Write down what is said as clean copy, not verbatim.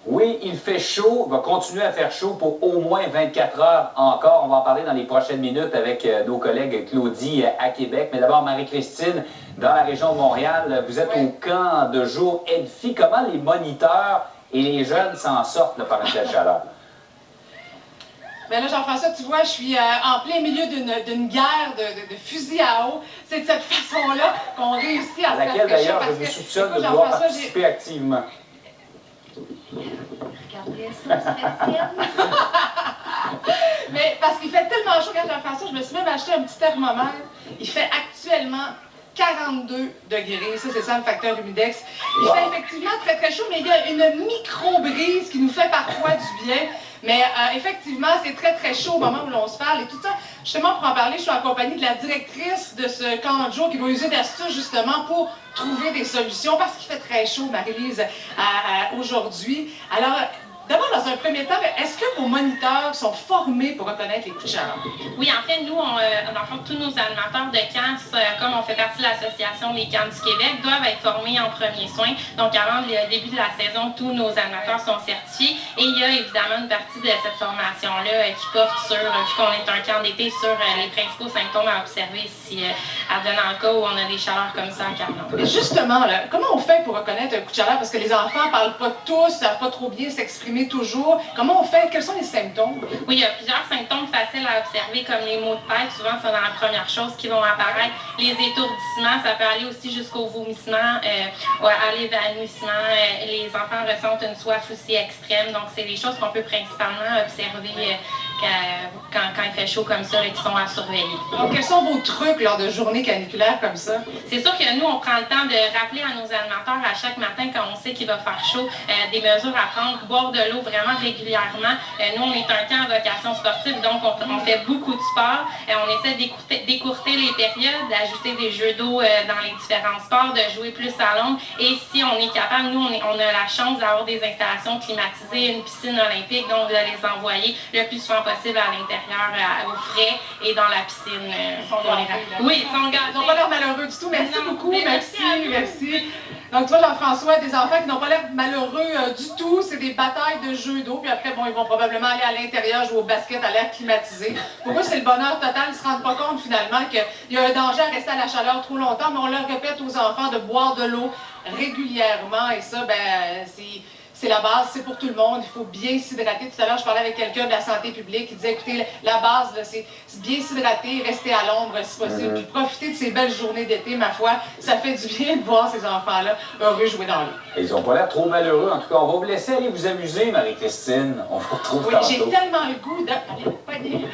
Oui, il fait chaud, va continuer à faire chaud pour au moins 24 heures encore. On va en parler dans les prochaines minutes avec nos collègues Claudie à Québec. Mais d'abord, Marie-Christine, dans la région de Montréal, vous êtes au camp de jour Edfi. Comment les moniteurs et les jeunes s'en sortent là, par une telle chaleur? Bien là, Jean-François, tu vois, je suis en plein milieu d'une guerre de fusils à eau. C'est de cette façon-là qu'on réussit à se laquelle d'ailleurs je vous soupçonne de vouloir participer activement. Regardez ça, c'est fait. Mais parce qu'il fait tellement chaud, quand Jean-François, je me suis même acheté un petit thermomètre. Il fait actuellement 42 degrés. Ça, c'est ça le facteur humidex. Il fait effectivement très très chaud, mais il y a une micro-brise qui nous fait parfois du bien. Mais effectivement, c'est très très chaud au moment où l'on se parle et tout ça. Justement, pour en parler, je suis en compagnie de la directrice de ce camp de jour qui va user d'astuces justement pour trouver des solutions parce qu'il fait très chaud, Marie-Lise, aujourd'hui. Alors, d'abord, dans un premier temps, est-ce que vos moniteurs sont formés pour reconnaître les coups de chaleur? Oui, en fait, nous, dans le fond, tous nos animateurs de camps, comme on fait partie de l'Association des camps du Québec, doivent être formés en premiers soins. Donc, avant le début de la saison, tous nos animateurs sont certifiés. Et il y a évidemment une partie de cette formation-là qui porte sur, vu qu'on est un camp d'été, sur les principaux symptômes à observer si, advenant le cas où on a des chaleurs comme ça à Carnon. Justement, là, comment on fait pour reconnaître un coup de chaleur? Parce que les enfants ne parlent pas tous, ne savent pas trop bien s'exprimer toujours. Comment on fait? Quels sont les symptômes? Oui, il y a plusieurs symptômes faciles à observer, comme les maux de tête. Souvent, c'est dans la première chose qui vont apparaître. Les étourdissements, ça peut aller aussi jusqu'au vomissement, à l'évanouissement. Les enfants ressentent une soif aussi extrême. Donc, c'est des choses qu'on peut principalement observer quand il fait chaud comme ça et qui sont à surveiller. Donc, quels sont vos trucs lors de journées caniculaires comme ça? C'est sûr que nous, on prend le temps de rappeler à nos animateurs à chaque matin quand on sait qu'il va faire chaud, des mesures à prendre, boire de l'eau vraiment régulièrement. Nous, on est un camp à vocation sportive, donc on fait beaucoup de sport. On essaie d'écourter les périodes, d'ajouter des jeux d'eau dans les différents sports, de jouer plus à l'ombre. Et si on est capable, nous, on a la chance d'avoir des installations climatisées, une piscine olympique, donc de les envoyer le plus souvent possible à l'intérieur, au frais et dans la piscine. Oui, ils sont gâtés. Ils n'ont pas l'air malheureux du tout. Merci beaucoup. Merci. Donc, toi, Jean-François, des enfants qui n'ont pas l'air malheureux du tout, c'est des batailles de jeux d'eau, puis après, bon, ils vont probablement aller à l'intérieur jouer au basket à l'air climatisé. Pour eux, c'est le bonheur total. Ils ne se rendent pas compte, finalement, qu'il y a un danger à rester à la chaleur trop longtemps, mais on leur répète aux enfants de boire de l'eau régulièrement, et ça, ben, c'est la base, c'est pour tout le monde. Il faut bien s'hydrater. Tout à l'heure, je parlais avec quelqu'un de la santé publique qui disait, écoutez, la base, c'est bien s'hydrater, rester à l'ombre si possible, puis profiter de ces belles journées d'été, ma foi. Ça fait du bien de voir ces enfants-là heureux jouer dans l'eau. Ils n'ont pas l'air trop malheureux. En tout cas, on va vous laisser aller vous amuser, Marie-Christine. On vous retrouve tantôt. J'ai tellement le goût d'aller au panier.